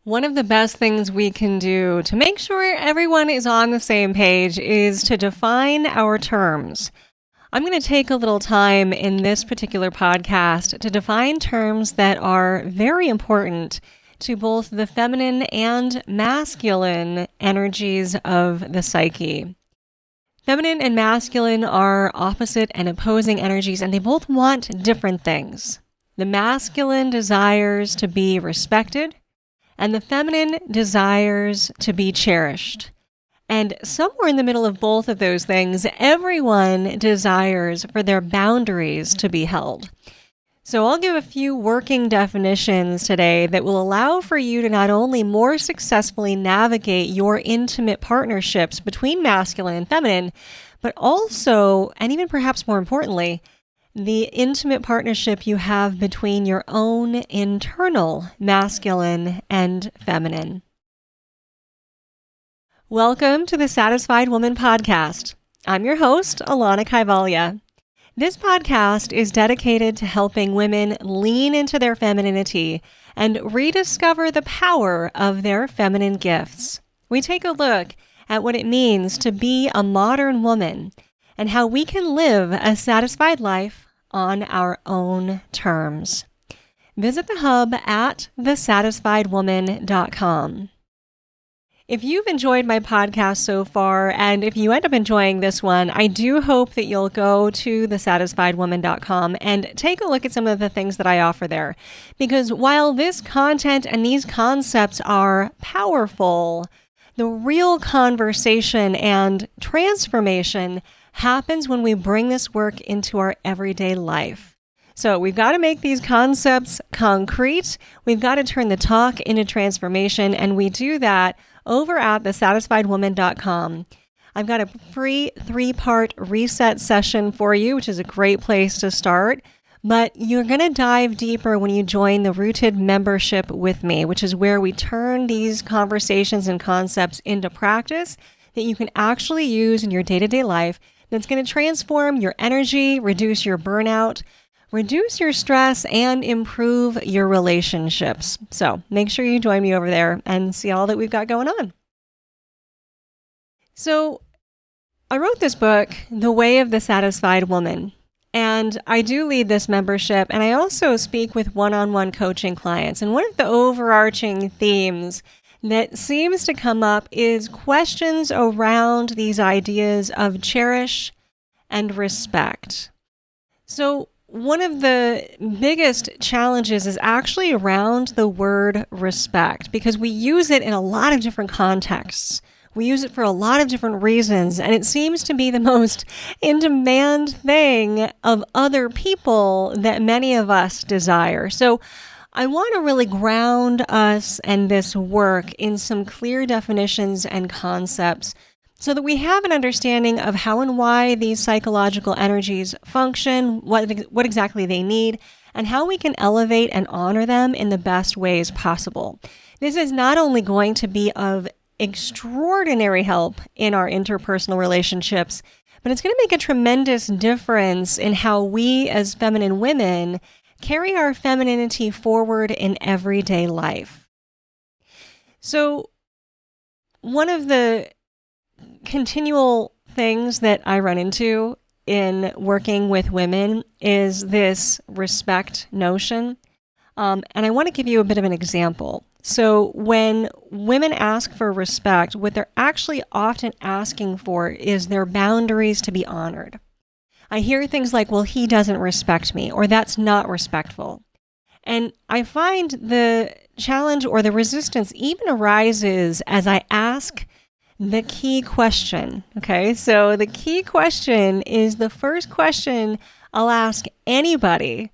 One of the best things we can do to make sure everyone is on the same page is to define our terms. I'm going to take a little time in this particular podcast to define terms that are very important to both the feminine and masculine energies of the psyche. Feminine and masculine are opposite and opposing energies, and they both want different things. The masculine desires to be respected, and the feminine desires to be cherished. And somewhere in the middle of both of those things, everyone desires for their boundaries to be held. So I'll give a few working definitions today that will allow for you to not only more successfully navigate your intimate partnerships between masculine and feminine, but also, and even perhaps more importantly, the intimate partnership you have between your own internal masculine and feminine. Welcome to the Satisfied Woman Podcast. I'm your host, Alanna Kaivalya. This podcast is dedicated to helping women lean into their femininity and rediscover the power of their feminine gifts. We take a look at what it means to be a modern woman and how we can live a satisfied life on our own terms. Visit the hub at thesatisfiedwoman.com. If you've enjoyed my podcast so far, and if you end up enjoying this one, I do hope that you'll go to thesatisfiedwoman.com and take a look at some of the things that I offer there. Because while this content and these concepts are powerful, the real conversation and transformation happens when we bring this work into our everyday life. So we've got to make these concepts concrete. We've got to turn the talk into transformation, and we do that over at thesatisfiedwoman.com. I've got a free 3-part reset session for you, which is a great place to start. But you're going to dive deeper when you join the Rooted membership with me, which is where we turn these conversations and concepts into practice that you can actually use in your day-to-day life. That's going to transform your energy, reduce your burnout, reduce your stress, and improve your relationships. So make sure you join me over there and see all that we've got going on. So I wrote this book, The Way of the Satisfied Woman, and I do lead this membership, and I also speak with one-on-one coaching clients. And one of the overarching themes that seems to come up is questions around these ideas of cherish and respect. So one of the biggest challenges is actually around the word respect, because we use it in a lot of different contexts. We use it for a lot of different reasons, and it seems to be the most in-demand thing of other people that many of us desire. So I want to really ground us and this work in some clear definitions and concepts so that we have an understanding of how and why these psychological energies function, what exactly they need, and how we can elevate and honor them in the best ways possible. This is not only going to be of extraordinary help in our interpersonal relationships, but it's going to make a tremendous difference in how we as feminine women carry our femininity forward in everyday life. So one of the continual things that I run into in working with women is this respect notion. And I want to give you a bit of an example. So when women ask for respect, what they're actually often asking for is their boundaries to be honored. I hear things like, well, he doesn't respect me, or that's not respectful. And I find the challenge or the resistance even arises as I ask the key question. Okay, so the key question is the first question I'll ask anybody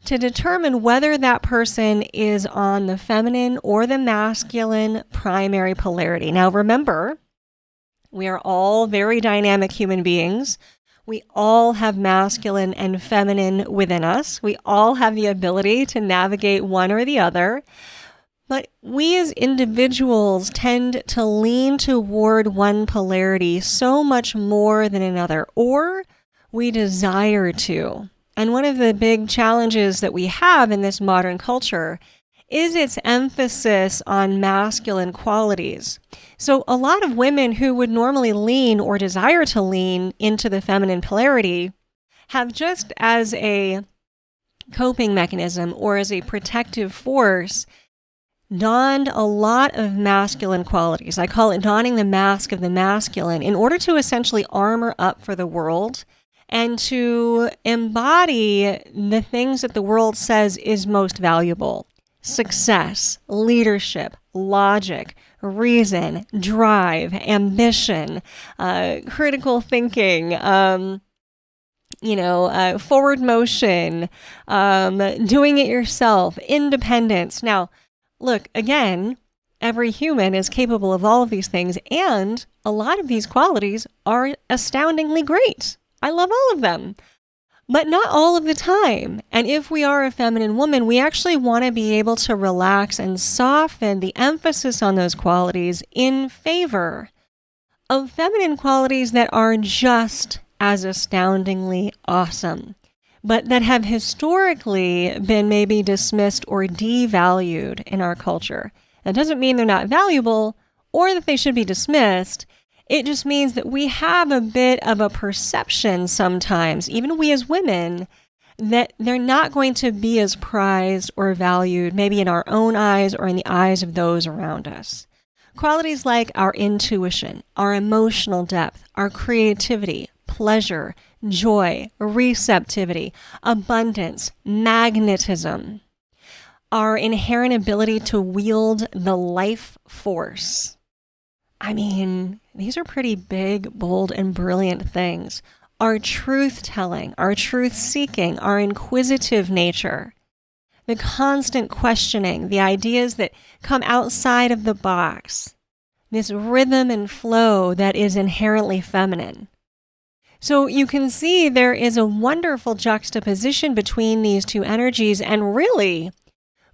to determine whether that person is on the feminine or the masculine primary polarity. Now, remember, we are all very dynamic human beings. We all have masculine and feminine within us. We all have the ability to navigate one or the other. But we as individuals tend to lean toward one polarity so much more than another, or we desire to. And one of the big challenges that we have in this modern culture is its emphasis on masculine qualities. So a lot of women who would normally lean or desire to lean into the feminine polarity have, just as a coping mechanism or as a protective force, donned a lot of masculine qualities. I call it donning the mask of the masculine in order to essentially armor up for the world and to embody the things that the world says is most valuable: success, leadership, logic, reason, drive, ambition, critical thinking, forward motion, doing it yourself, independence. Now, look, again, every human is capable of all of these things, and a lot of these qualities are astoundingly great. I love all of them, but not all of the time. And if we are a feminine woman, we actually want to be able to relax and soften the emphasis on those qualities in favor of feminine qualities that are just as astoundingly awesome, but that have historically been maybe dismissed or devalued in our culture. That doesn't mean they're not valuable or that they should be dismissed. It just means that we have a bit of a perception sometimes, even we as women, that they're not going to be as prized or valued, maybe in our own eyes or in the eyes of those around us. Qualities like our intuition, our emotional depth, our creativity, pleasure, joy, receptivity, abundance, magnetism, our inherent ability to wield the life force. I mean, these are pretty big, bold, and brilliant things. Our truth-telling, our truth-seeking, our inquisitive nature, the constant questioning, the ideas that come outside of the box, this rhythm and flow that is inherently feminine. So you can see there is a wonderful juxtaposition between these two energies, and really,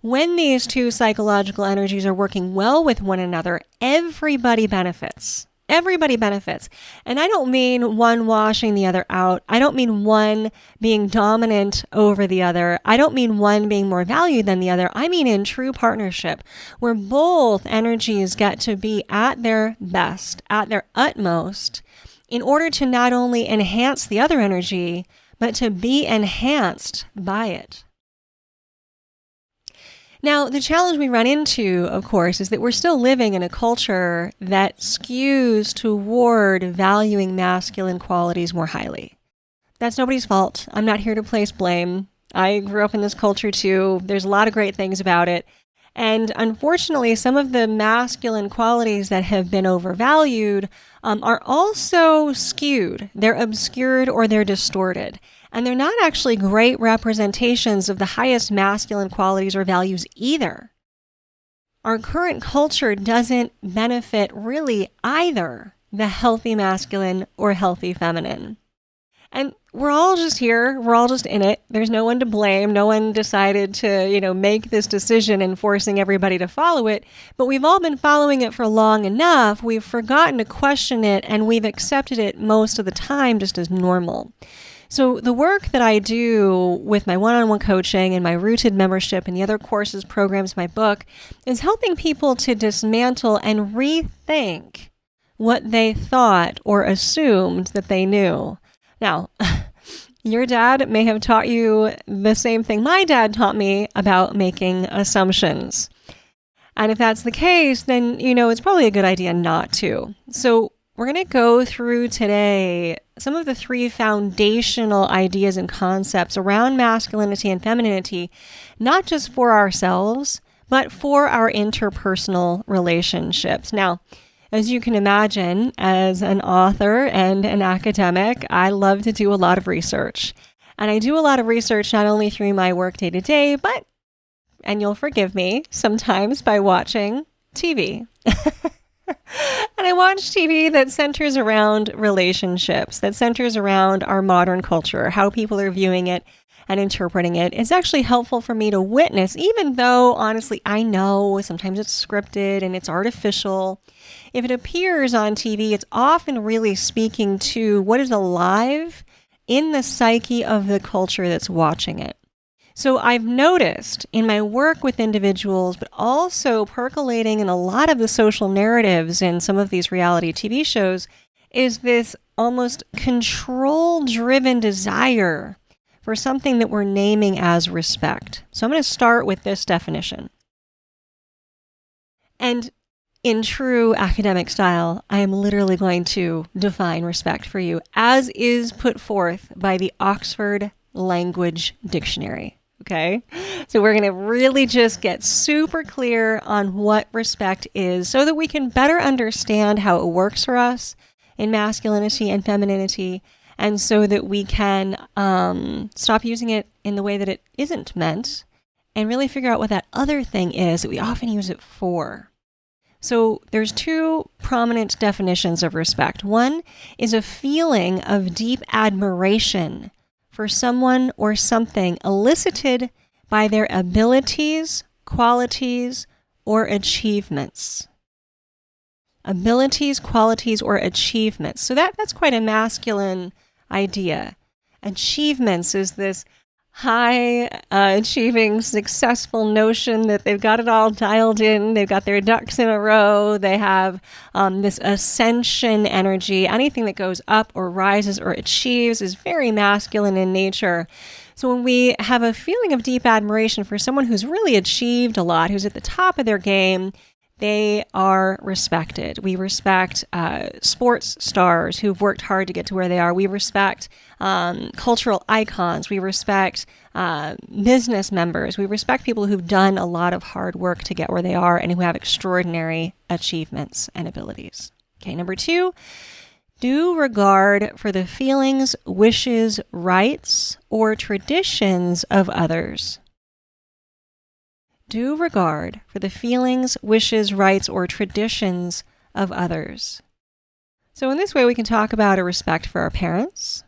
when these two psychological energies are working well with one another, everybody benefits. Everybody benefits. And I don't mean one washing the other out. I don't mean one being dominant over the other. I don't mean one being more valued than the other. I mean in true partnership, where both energies get to be at their best, at their utmost, in order to not only enhance the other energy, but to be enhanced by it. Now, the challenge we run into, of course, is that we're still living in a culture that skews toward valuing masculine qualities more highly. That's nobody's fault. I'm not here to place blame. I grew up in this culture too. There's a lot of great things about it. And unfortunately, some of the masculine qualities that have been overvalued are also skewed. They're obscured or they're distorted. And they're not actually great representations of the highest masculine qualities or values either. Our current culture doesn't benefit really either the healthy masculine or healthy feminine. And we're all just here. We're all just in it. There's no one to blame. No one decided to, make this decision and forcing everybody to follow it. But we've all been following it for long enough. We've forgotten to question it, and we've accepted it most of the time just as normal. So the work that I do with my one-on-one coaching and my Rooted membership and the other courses, programs, my book, is helping people to dismantle and rethink what they thought or assumed that they knew. Now, your dad may have taught you the same thing my dad taught me about making assumptions. And if that's the case, then, it's probably a good idea not to. So we're going to go through today some of the 3 foundational ideas and concepts around masculinity and femininity, not just for ourselves, but for our interpersonal relationships. Now, as you can imagine, as an author and an academic, I love to do a lot of research. And I do a lot of research not only through my work day to day, but, and you'll forgive me, sometimes by watching TV. And I watch TV that centers around relationships, that centers around our modern culture, how people are viewing it and interpreting it. It's actually helpful for me to witness, even though, honestly, I know sometimes it's scripted and it's artificial. If it appears on TV, it's often really speaking to what is alive in the psyche of the culture that's watching it. So I've noticed in my work with individuals, but also percolating in a lot of the social narratives in some of these reality TV shows, is this almost control-driven desire for something that we're naming as respect. So I'm going to start with this definition. And in true academic style, I am literally going to define respect for you as is put forth by the Oxford Language Dictionary. Okay, so we're going to really just get super clear on what respect is so that we can better understand how it works for us in masculinity and femininity, and so that we can stop using it in the way that it isn't meant and really figure out what that other thing is that we often use it for. So there's two prominent definitions of respect. One is a feeling of deep admiration for someone or something elicited by their abilities, qualities, or achievements. Abilities, qualities, or achievements. So that's quite a masculine idea. Achievements is this high achieving, successful notion that they've got it all dialed in, they've got their ducks in a row, they have this ascension energy. Anything that goes up or rises or achieves is very masculine in nature. So when we have a feeling of deep admiration for someone who's really achieved a lot, who's at the top of their game, they are respected. We respect sports stars who've worked hard to get to where they are. We respect cultural icons. We respect business members. We respect people who've done a lot of hard work to get where they are and who have extraordinary achievements and abilities. Okay, number 2, due regard for the feelings, wishes, rights, or traditions of others. Due regard for the feelings, wishes, rights, or traditions of others. So in this way, we can talk about a respect for our parents.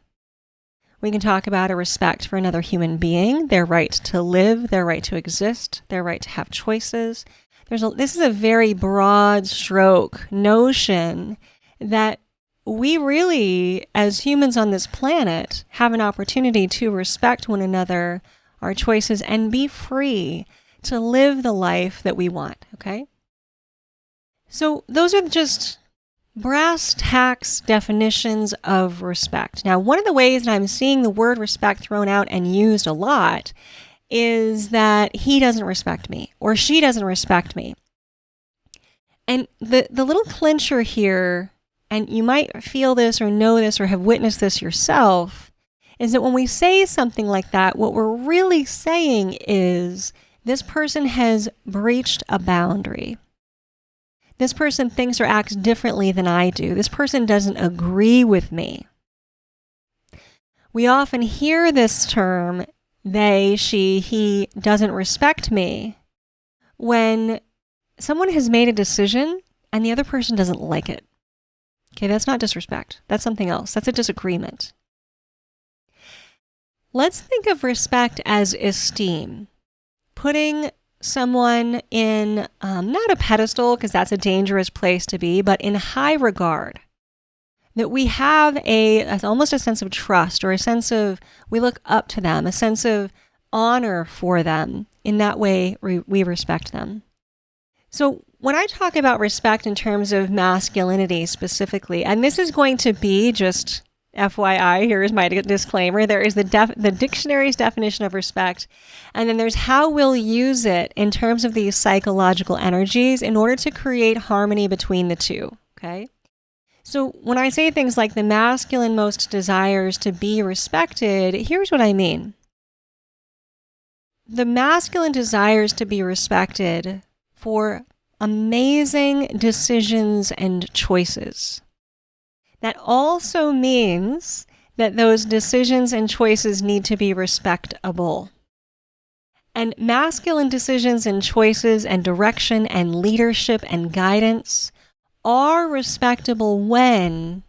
We can talk about a respect for another human being, their right to live, their right to exist, their right to have choices. This is a very broad stroke notion that we really, as humans on this planet, have an opportunity to respect one another, our choices, and be free to live the life that we want, okay? So those are just brass tacks definitions of respect. Now, one of the ways that I'm seeing the word respect thrown out and used a lot is that he doesn't respect me or she doesn't respect me. And the little clincher here, and you might feel this or know this or have witnessed this yourself, is that when we say something like that, what we're really saying is, this person has breached a boundary. This person thinks or acts differently than I do. This person doesn't agree with me. We often hear this term, they, she, he doesn't respect me, when someone has made a decision and the other person doesn't like it. Okay, that's not disrespect. That's something else. That's a disagreement. Let's think of respect as esteem. Putting someone in, not a pedestal, because that's a dangerous place to be, but in high regard. That we have almost a sense of trust, or a sense of, we look up to them, a sense of honor for them. In that way, we respect them. So when I talk about respect in terms of masculinity specifically, and this is going to be just FYI, here is my disclaimer. There is the dictionary's definition of respect, and then there's how we'll use it in terms of these psychological energies in order to create harmony between the two, okay? So when I say things like the masculine most desires to be respected, here's what I mean. The masculine desires to be respected for amazing decisions and choices. That also means that those decisions and choices need to be respectable. And masculine decisions and choices and direction and leadership and guidance are respectable when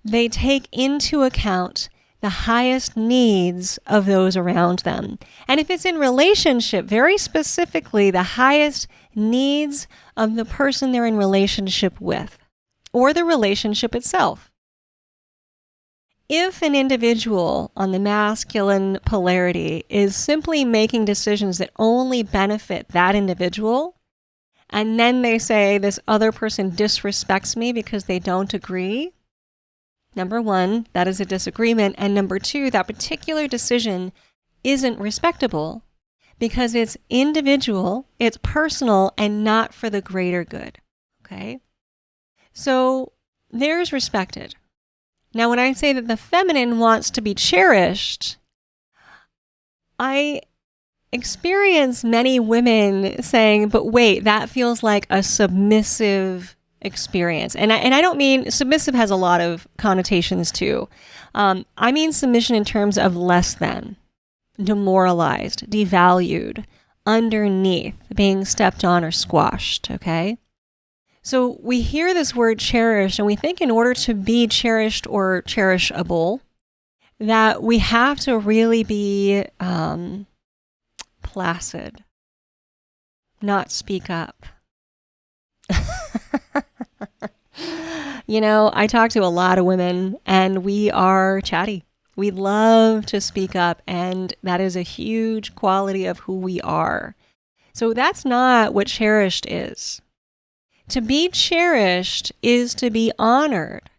they take into account the highest needs of those around them. And if it's in relationship, very specifically, the highest needs of the person they're in relationship with, or the relationship itself. If an individual on the masculine polarity is simply making decisions that only benefit that individual, and then they say this other person disrespects me because they don't agree, number one, that is a disagreement. And number two, that particular decision isn't respectable because it's individual, it's personal, and not for the greater good. Okay? So there's respected. Now, when I say that the feminine wants to be cherished, I experience many women saying, but wait, that feels like a submissive experience. And I don't mean, submissive has a lot of connotations too. I mean submission in terms of less than, demoralized, devalued, underneath, being stepped on or squashed, okay? So we hear this word cherish and we think in order to be cherished or cherishable, that we have to really be placid, not speak up. You know, I talk to a lot of women and we are chatty. We love to speak up, and that is a huge quality of who we are. So that's not what cherished is. To be cherished is to be honored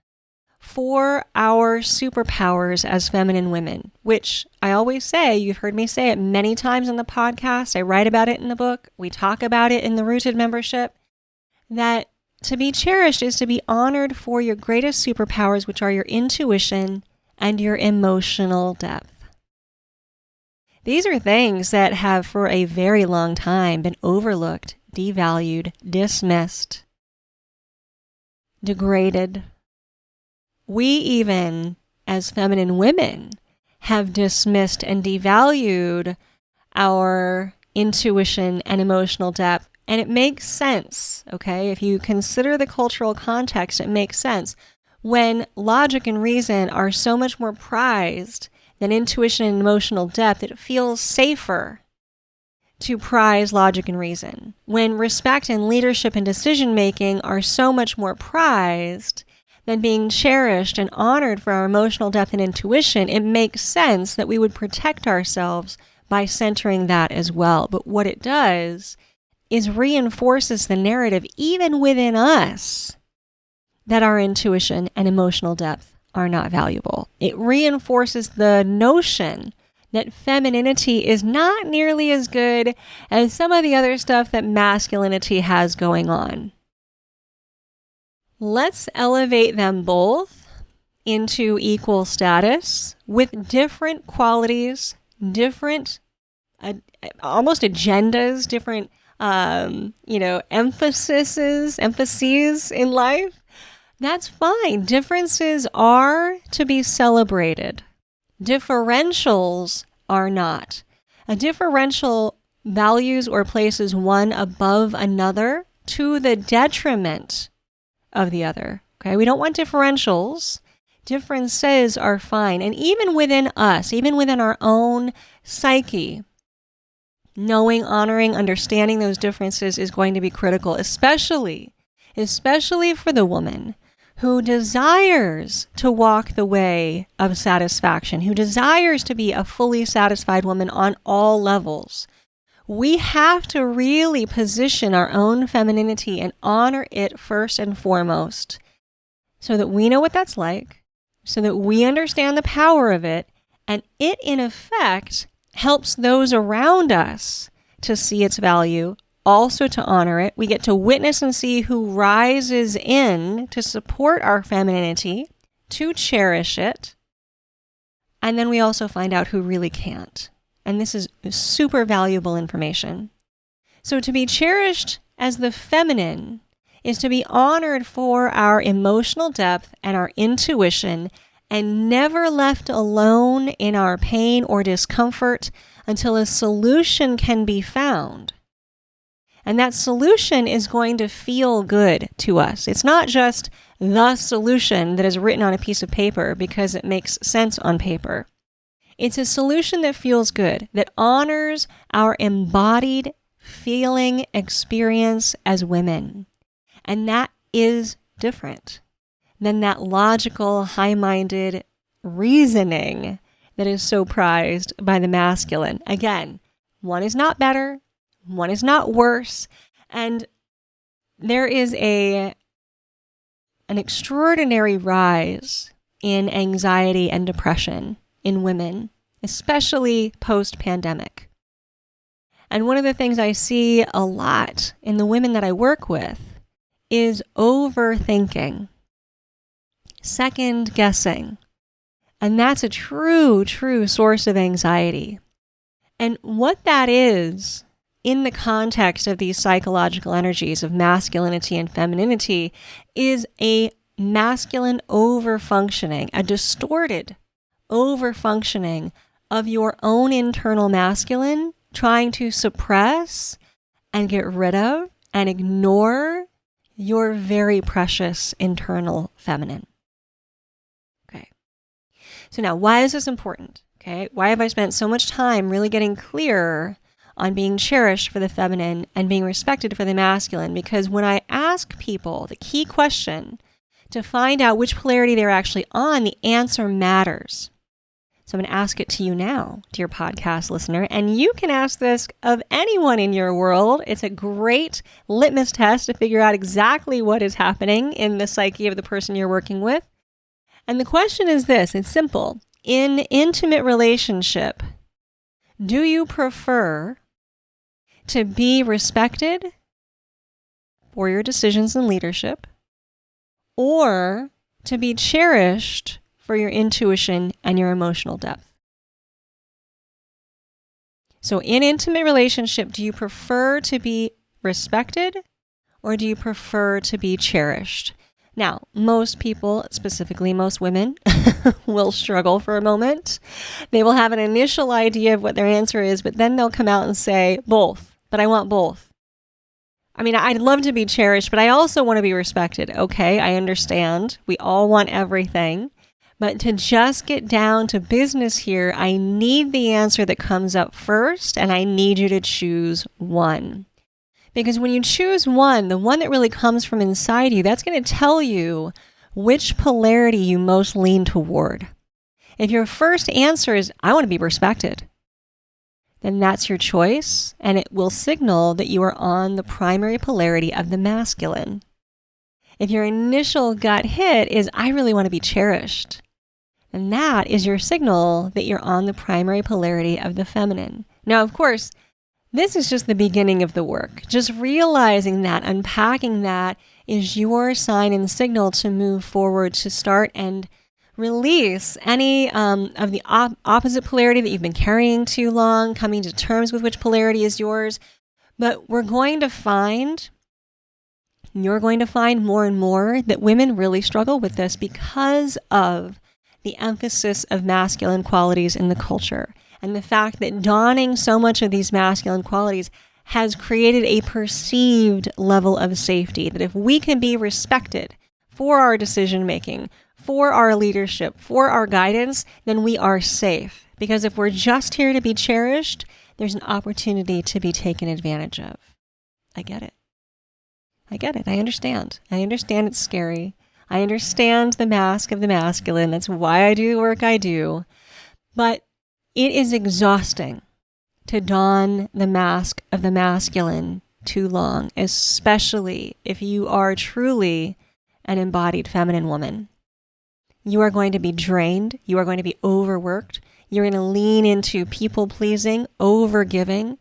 for our superpowers as feminine women, which I always say, you've heard me say it many times in the podcast, I write about it in the book, we talk about it in the Rooted membership, that to be cherished is to be honored for your greatest superpowers, which are your intuition and your emotional depth. These are things that have for a very long time been overlooked, devalued, dismissed, degraded. We even, as feminine women, have dismissed and devalued our intuition and emotional depth. And it makes sense, okay? If you consider the cultural context, it makes sense. When logic and reason are so much more prized than intuition and emotional depth, it feels safer to prize logic and reason. When respect and leadership and decision-making are so much more prized than being cherished and honored for our emotional depth and intuition, it makes sense that we would protect ourselves by centering that as well. But what it does is reinforces the narrative, even within us, that our intuition and emotional depth are not valuable. It reinforces the notion that femininity is not nearly as good as some of the other stuff that masculinity has going on. Let's elevate them both into equal status with different qualities, different almost agendas, different emphases in life. That's fine. Differences are to be celebrated. Differentials are not. A differential values or places one above another to the detriment of the other. Okay, we don't want differentials. Differences are fine. And even within us, even within our own psyche, knowing, honoring, understanding those differences is going to be critical, especially for the woman who desires to walk the way of satisfaction, who desires to be a fully satisfied woman on all levels. We have to really position our own femininity and honor it first and foremost so that we know what that's like, so that we understand the power of it, and it, in effect, helps those around us to see its value, also to honor it. We get to witness and see who rises in to support our femininity, to cherish it. And then we also find out who really can't. And this is super valuable information. So to be cherished as the feminine is to be honored for our emotional depth and our intuition, and never left alone in our pain or discomfort until a solution can be found. And that solution is going to feel good to us. It's not just the solution that is written on a piece of paper because it makes sense on paper. It's a solution that feels good, that honors our embodied feeling experience as women. And that is different than that logical, high-minded, reasoning that is so prized by the masculine. Again, one is not better, one is not worse, and there is an extraordinary rise in anxiety and depression in women, especially post-pandemic. And one of the things I see a lot in the women that I work with is overthinking, second guessing. And that's a true source of anxiety. And what that is, in the context of these psychological energies of masculinity and femininity, is a masculine overfunctioning, a distorted overfunctioning of your own internal masculine, trying to suppress and get rid of and ignore your very precious internal feminine. Okay. So now, why is this important? Okay. Why have I spent so much time really getting clear on being cherished for the feminine and being respected for the masculine? Because when I ask people the key question to find out which polarity they're actually on, the answer matters. So I'm going to ask it to you now, dear podcast listener, and you can ask this of anyone in your world. It's a great litmus test to figure out exactly what is happening in the psyche of the person you're working with. And the question is this, it's simple. In intimate relationship, do you prefer to be respected for your decisions and leadership, or to be cherished for your intuition and your emotional depth? So in intimate relationship, do you prefer to be respected or do you prefer to be cherished? Now, most people, specifically most women, will struggle for a moment. They will have an initial idea of what their answer is, but then they'll come out and say, both, but I want both. I mean, I'd love to be cherished, but I also want to be respected. Okay, I understand. We all want everything. But to just get down to business here, I need the answer that comes up first, and I need you to choose one. Because when you choose one, the one that really comes from inside you, that's going to tell you which polarity you most lean toward. If your first answer is, I want to be respected, then that's your choice, and it will signal that you are on the primary polarity of the masculine. If your initial gut hit is, I really want to be cherished, then that is your signal that you're on the primary polarity of the feminine. Now, of course, this is just the beginning of the work. Just realizing that, unpacking that, is your sign and signal to move forward, to start and release any of the opposite polarity that you've been carrying too long, coming to terms with which polarity is yours. But you're going to find more and more that women really struggle with this because of the emphasis of masculine qualities in the culture. And the fact that donning so much of these masculine qualities has created a perceived level of safety, that if we can be respected for our decision making, for our leadership, for our guidance, then we are safe. Because if we're just here to be cherished, there's an opportunity to be taken advantage of. I get it. I understand. I understand it's scary. I understand the mask of the masculine. That's why I do the work I do. But it is exhausting to don the mask of the masculine too long, especially if you are truly an embodied feminine woman. You are going to be drained. You are going to be overworked. You're going to lean into people-pleasing, over-giving.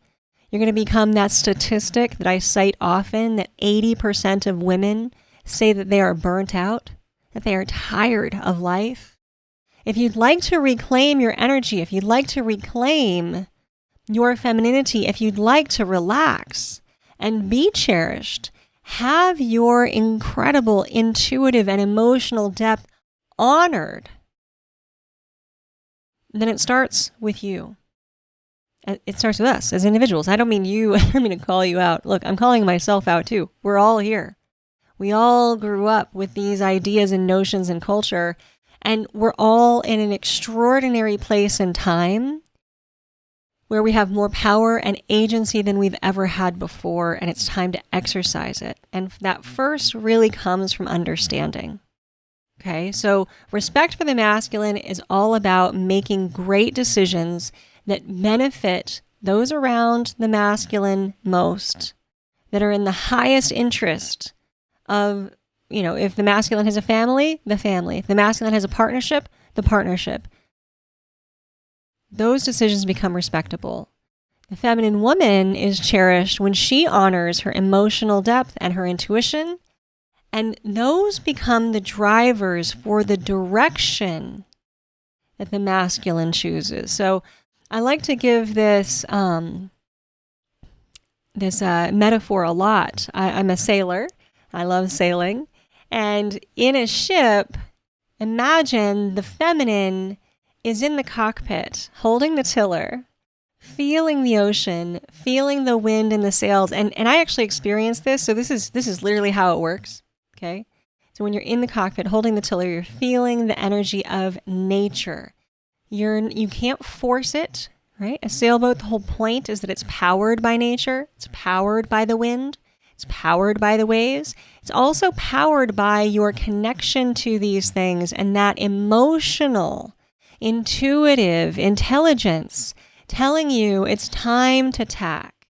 You're going to become that statistic that I cite often, that 80% of women say that they are burnt out, that they are tired of life. If you'd like to reclaim your energy, if you'd like to reclaim your femininity, if you'd like to relax and be cherished, have your incredible intuitive and emotional depth honored, then it starts with you. It starts with us as individuals. I don't mean you, I mean to call you out. Look, I'm calling myself out too. We're all here. We all grew up with these ideas and notions and culture, and we're all in an extraordinary place and time where we have more power and agency than we've ever had before, and it's time to exercise it. And that first really comes from understanding. Okay, so respect for the masculine is all about making great decisions that benefit those around the masculine most, that are in the highest interest of, if the masculine has a family, the family. If the masculine has a partnership, the partnership. Those decisions become respectable. The feminine woman is cherished when she honors her emotional depth and her intuition, and those become the drivers for the direction that the masculine chooses. So I like to give this metaphor a lot. I'm a sailor. I love sailing. And in a ship, imagine the feminine is in the cockpit, holding the tiller, feeling the ocean, feeling the wind in the sails. And I actually experienced this. So this is literally how it works. Okay. So when you're in the cockpit holding the tiller, you're feeling the energy of nature. You can't force it, right? A sailboat, the whole point is that it's powered by nature. It's powered by the wind. It's powered by the waves. It's also powered by your connection to these things and that emotional, intuitive intelligence telling you it's time to tack.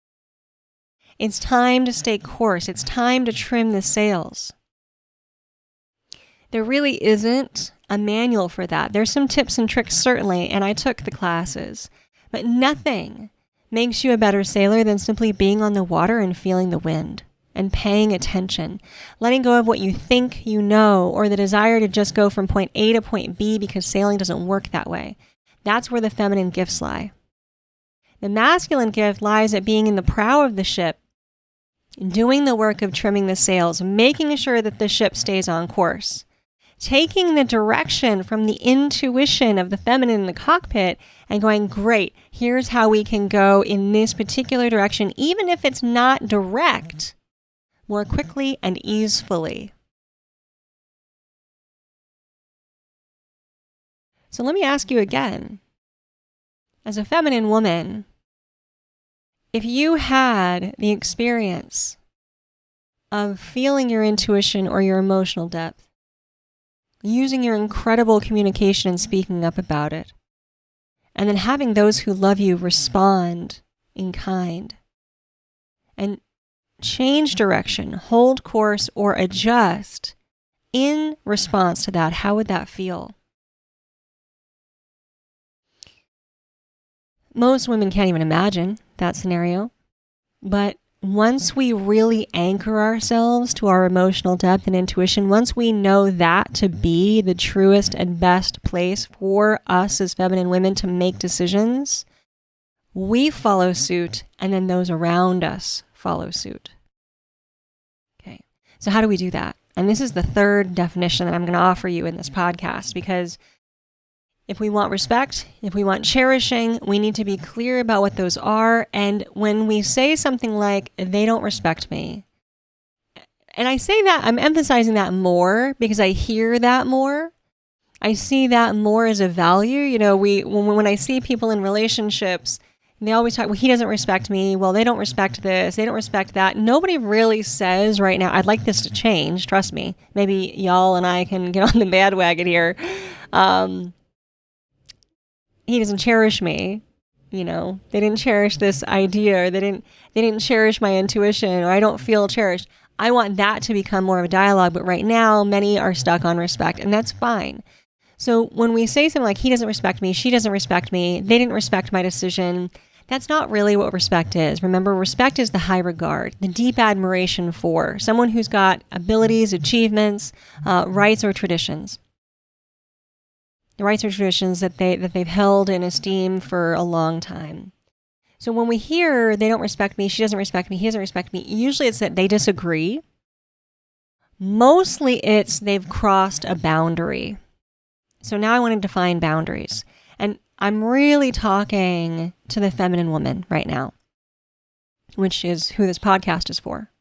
It's time to stay course. It's time to trim the sails. There really isn't a manual for that. There's some tips and tricks, certainly, and I took the classes. But nothing makes you a better sailor than simply being on the water and feeling the wind and paying attention, letting go of what you think you know or the desire to just go from point A to point B because sailing doesn't work that way. That's where the feminine gifts lie. The masculine gift lies at being in the prow of the ship, doing the work of trimming the sails, making sure that the ship stays on course, taking the direction from the intuition of the feminine in the cockpit and going, great, here's how we can go in this particular direction, even if it's not direct, more quickly and easefully. So let me ask you again, as a feminine woman, if you had the experience of feeling your intuition or your emotional depth, using your incredible communication and speaking up about it, and then having those who love you respond in kind, and change direction, hold course, or adjust in response to that, how would that feel? Most women can't even imagine that scenario, but once we really anchor ourselves to our emotional depth and intuition, once we know that to be the truest and best place for us as feminine women to make decisions, we follow suit, and then those around us follow suit. Okay, so how do we do that? And this is the third definition that I'm going to offer you in this podcast, because if we want respect, if we want cherishing, we need to be clear about what those are. And when we say something like, they don't respect me, and I say that, I'm emphasizing that more because I hear that more. I see that more as a value. You know, when I see people in relationships, they always talk, well, he doesn't respect me. Well, they don't respect this. They don't respect that. Nobody really says right now, I'd like this to change. Trust me. Maybe y'all and I can get on the bandwagon here. He doesn't cherish me, they didn't cherish this idea, or they didn't cherish my intuition, or I don't feel cherished. I want that to become more of a dialogue, but right now many are stuck on respect, and that's fine. So when we say something like, he doesn't respect me, she doesn't respect me, they didn't respect my decision, that's not really what respect is. Remember, respect is the high regard, the deep admiration for someone who's got abilities, achievements, rights, or traditions. The rights or traditions that they've held in esteem for a long time. So when we hear, they don't respect me, she doesn't respect me, he doesn't respect me, usually it's that they disagree. Mostly it's they've crossed a boundary. So now I want to define boundaries. And I'm really talking to the feminine woman right now, which is who this podcast is for.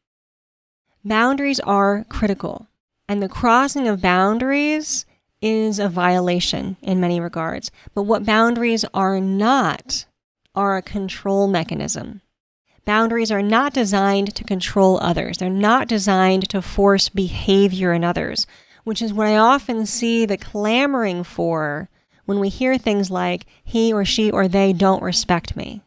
Boundaries are critical. And the crossing of boundaries is a violation in many regards. But what boundaries are not are a control mechanism. Boundaries are not designed to control others. They're not designed to force behavior in others. which is what I often see the clamoring for when we hear things like, he or she or they don't respect me.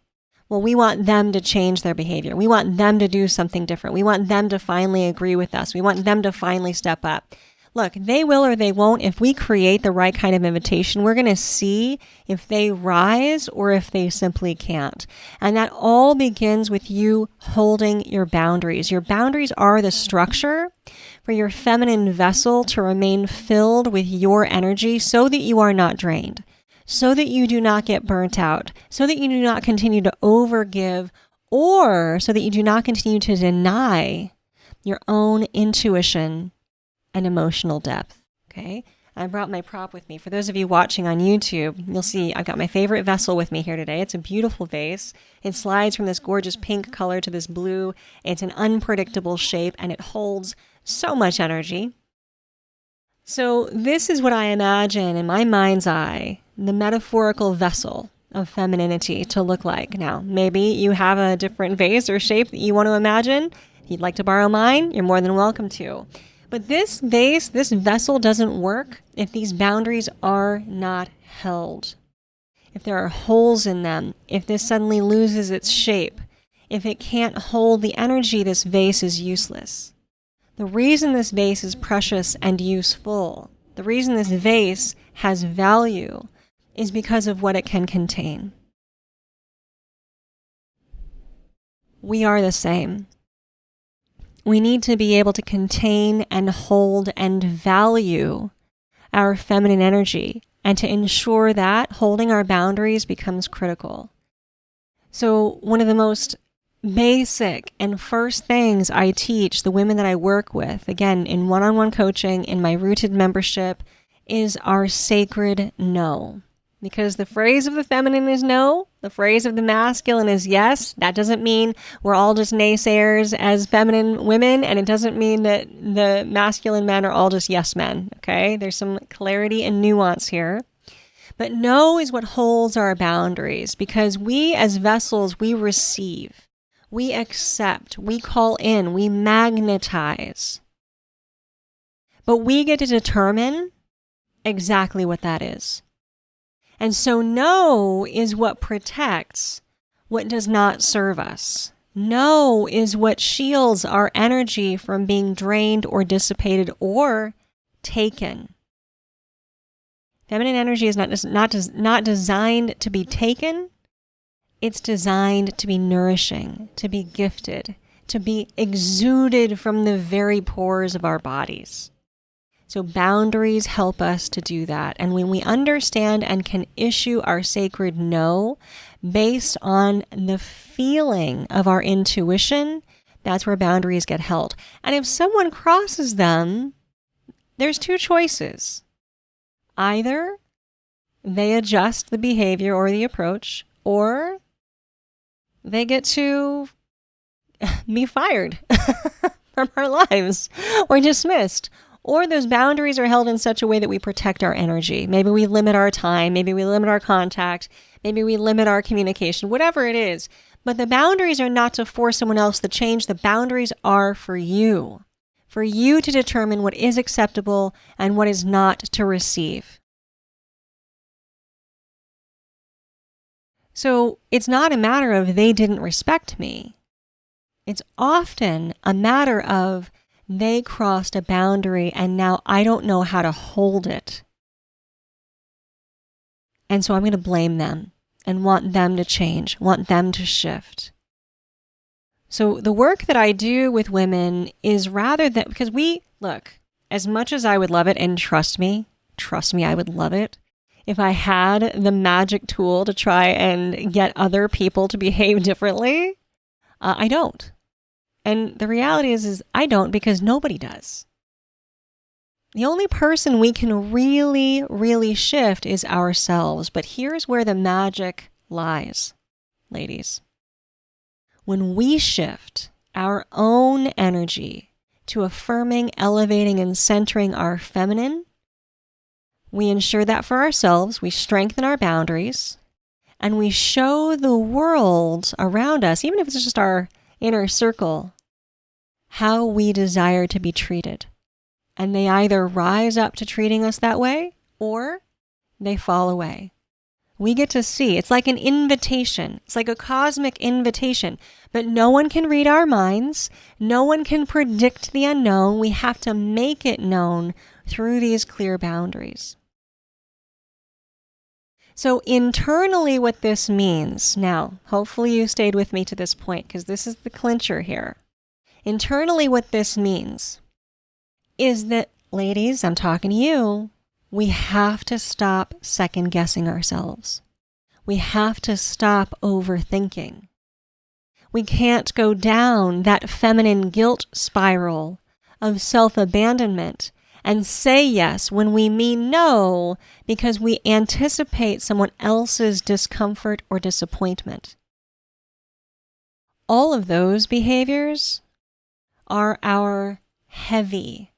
Well, we want them to change their behavior. We want them to do something different. We want them to finally agree with us. We want them to finally step up. Look, they will or they won't. If we create the right kind of invitation, we're going to see if they rise or if they simply can't. And that all begins with you holding your boundaries. Your boundaries are the structure for your feminine vessel to remain filled with your energy so that you are not drained, so that you do not get burnt out, so that you do not continue to overgive, or so that you do not continue to deny your own intuition and emotional depth. Okay. I brought my prop with me. For those of you watching on YouTube, you'll see I've got my favorite vessel with me here today. It's a beautiful vase. It slides from this gorgeous pink color to this blue. It's an unpredictable shape and it holds so much energy. So this is what I imagine in my mind's eye, the metaphorical vessel of femininity to look like. Now, maybe you have a different vase or shape that you want to imagine. If you'd like to borrow mine, you're more than welcome to. But this vase, this vessel doesn't work if these boundaries are not held. If there are holes in them, if this suddenly loses its shape, if it can't hold the energy, this vase is useless. The reason this vase is precious and useful, the reason this vase has value, is because of what it can contain. We are the same. We need to be able to contain and hold and value our feminine energy, and to ensure that holding our boundaries becomes critical. So one of the most basic and first things I teach the women that I work with, again, in one-on-one coaching, in my rooted membership, is our sacred no. Because the phrase of the feminine is no, the phrase of the masculine is yes. That doesn't mean we're all just naysayers as feminine women, and it doesn't mean that the masculine men are all just yes men, okay? There's some clarity and nuance here. But no is what holds our boundaries, because we as vessels, we receive, we accept, we call in, we magnetize. But we get to determine exactly what that is. And so no is what protects what does not serve us. No is what shields our energy from being drained or dissipated or taken. Feminine energy is not designed to be taken. It's designed to be nourishing, to be gifted, to be exuded from the very pores of our bodies. So boundaries help us to do that. And when we understand and can issue our sacred no based on the feeling of our intuition, that's where boundaries get held. And if someone crosses them, there's two choices. Either they adjust the behavior or the approach, or they get to be fired from our lives or dismissed. Or those boundaries are held in such a way that we protect our energy. Maybe we limit our time, maybe we limit our contact, maybe we limit our communication, whatever it is. But the boundaries are not to force someone else to change. The boundaries are for you to determine what is acceptable and what is not to receive. So it's not a matter of they didn't respect me. It's often a matter of they crossed a boundary and now I don't know how to hold it. And so I'm going to blame them and want them to change, want them to shift. So the work that I do with women is rather than, because look, as much as I would love it, and trust me, I would love it if I had the magic tool to try and get other people to behave differently. I don't. And the reality is I don't, because nobody does. The only person we can really, really shift is ourselves. But here's where the magic lies, ladies. When we shift our own energy to affirming, elevating, and centering our feminine, we ensure that for ourselves, we strengthen our boundaries, and we show the world around us, even if it's just our inner circle, how we desire to be treated. And they either rise up to treating us that way or they fall away. We get to see. It's like an invitation. It's like a cosmic invitation. But no one can read our minds. No one can predict the unknown. We have to make it known through these clear boundaries. So internally what this means, now, hopefully you stayed with me to this point because this is the clincher here. Internally what this means is that, ladies, I'm talking to you, we have to stop second guessing ourselves. We have to stop overthinking. We can't go down that feminine guilt spiral of self-abandonment and say yes when we mean no because we anticipate someone else's discomfort or disappointment. All of those behaviors are our heavy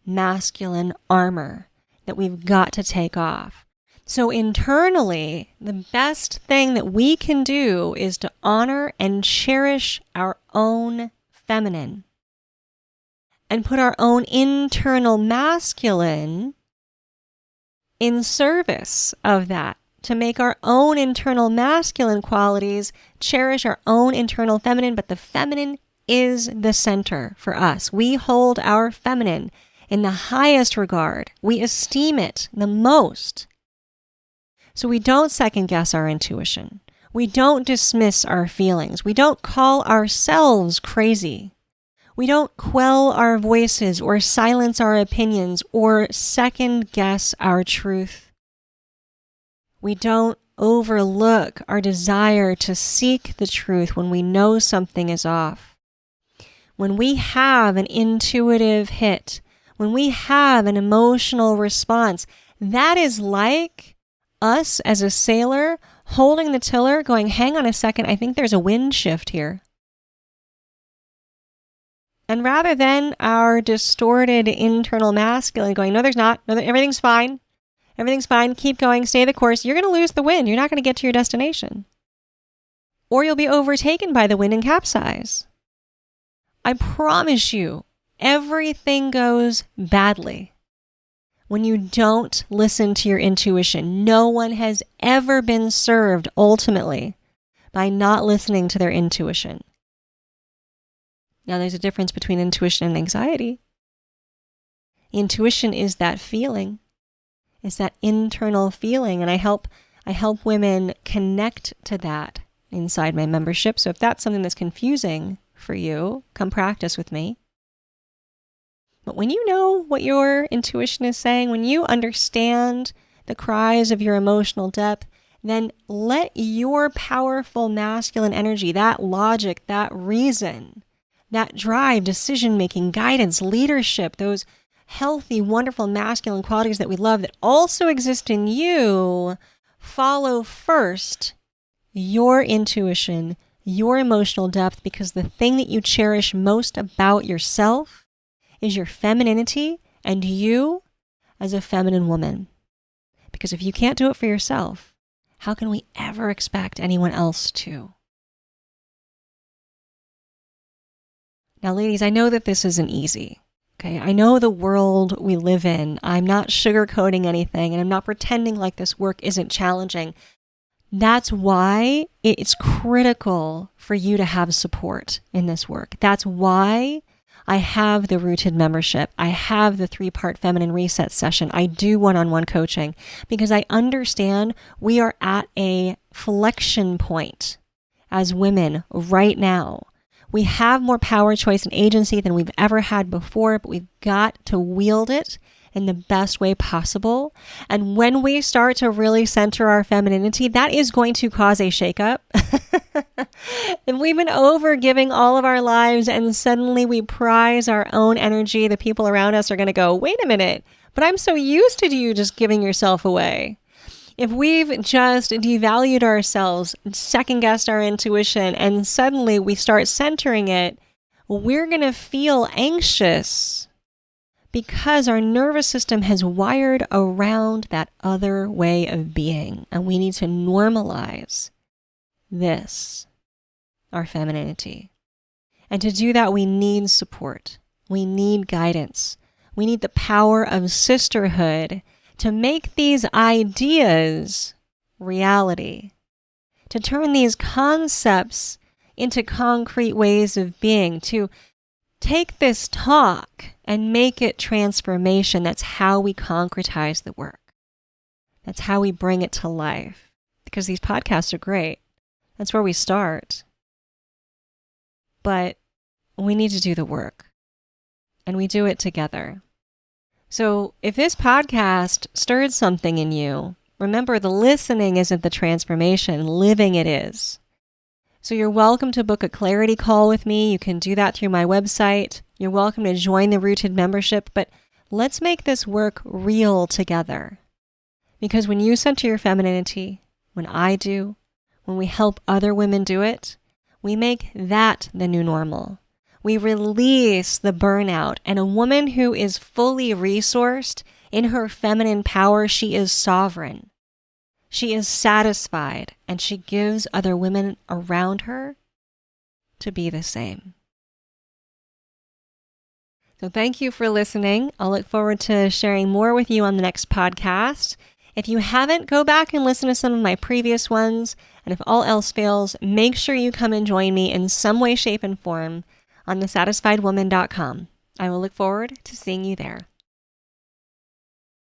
masculine armor that we've got to take off. So internally, the best thing that we can do is to honor and cherish our own feminine and put our own internal masculine in service of that, to make our own internal masculine qualities cherish our own internal feminine, but the feminine is the center for us. We hold our feminine in the highest regard. We esteem it the most. So we don't second guess our intuition. We don't dismiss our feelings. We don't call ourselves crazy. We don't quell our voices or silence our opinions or second guess our truth. We don't overlook our desire to seek the truth when we know something is off. When we have an intuitive hit, when we have an emotional response, that is like us as a sailor holding the tiller going, hang on a second, I think there's a wind shift here. And rather than our distorted internal masculine going, no, there's not, no, everything's fine, keep going, stay the course, you're going to lose the wind, you're not going to get to your destination. Or you'll be overtaken by the wind and capsize. I promise you, everything goes badly when you don't listen to your intuition. No one has ever been served ultimately by not listening to their intuition. Now, there's a difference between intuition and anxiety. Intuition is that feeling. It's that internal feeling, and I help women connect to that inside my membership. So if that's something that's confusing for you, come practice with me. But when you know what your intuition is saying, when you understand the cries of your emotional depth, then let your powerful masculine energy, that logic, that reason, that drive, decision-making, guidance, leadership, those healthy, wonderful masculine qualities that we love that also exist in you, follow first your intuition, your emotional depth, because the thing that you cherish most about yourself is your femininity and you as a feminine woman. Because if you can't do it for yourself, how can we ever expect anyone else to? Now, ladies, I know that this isn't easy. Okay, I know the world we live in. I'm not sugarcoating anything, and I'm not pretending like this work isn't challenging. That's why it's critical for you to have support in this work. That's why I have the Rooted membership. I have the 3-part feminine reset session. I do one-on-one coaching because I understand we are at a flexion point as women right now. We have more power, choice, and agency than we've ever had before, but we've got to wield it in the best way possible. And when we start to really center our femininity, that is going to cause a shakeup. And we've been over giving all of our lives, and suddenly we prize our own energy. The people around us are going to go, wait a minute, but I'm so used to you just giving yourself away. If we've just devalued ourselves, second-guessed our intuition, and suddenly we start centering it, we're going to feel anxious because our nervous system has wired around that other way of being. And we need to normalize this, our femininity. And to do that, we need support. We need guidance. We need the power of sisterhood to make these ideas reality, to turn these concepts into concrete ways of being, to take this talk and make it transformation. That's how we concretize the work. That's how we bring it to life. Because these podcasts are great. That's where we start. But we need to do the work. And we do it together. So if this podcast stirred something in you, remember the listening isn't the transformation, living it is. So you're welcome to book a clarity call with me. You can do that through my website. You're welcome to join the Rooted membership, but let's make this work real together. Because when you center your femininity, when I do, when we help other women do it, we make that the new normal. We release the burnout, and a woman who is fully resourced in her feminine power, she is sovereign. She is satisfied, and she gives other women around her to be the same. So thank you for listening. I'll look forward to sharing more with you on the next podcast. If you haven't, go back and listen to some of my previous ones. And if all else fails, make sure you come and join me in some way, shape, and form on thesatisfiedwoman.com. I will look forward to seeing you there.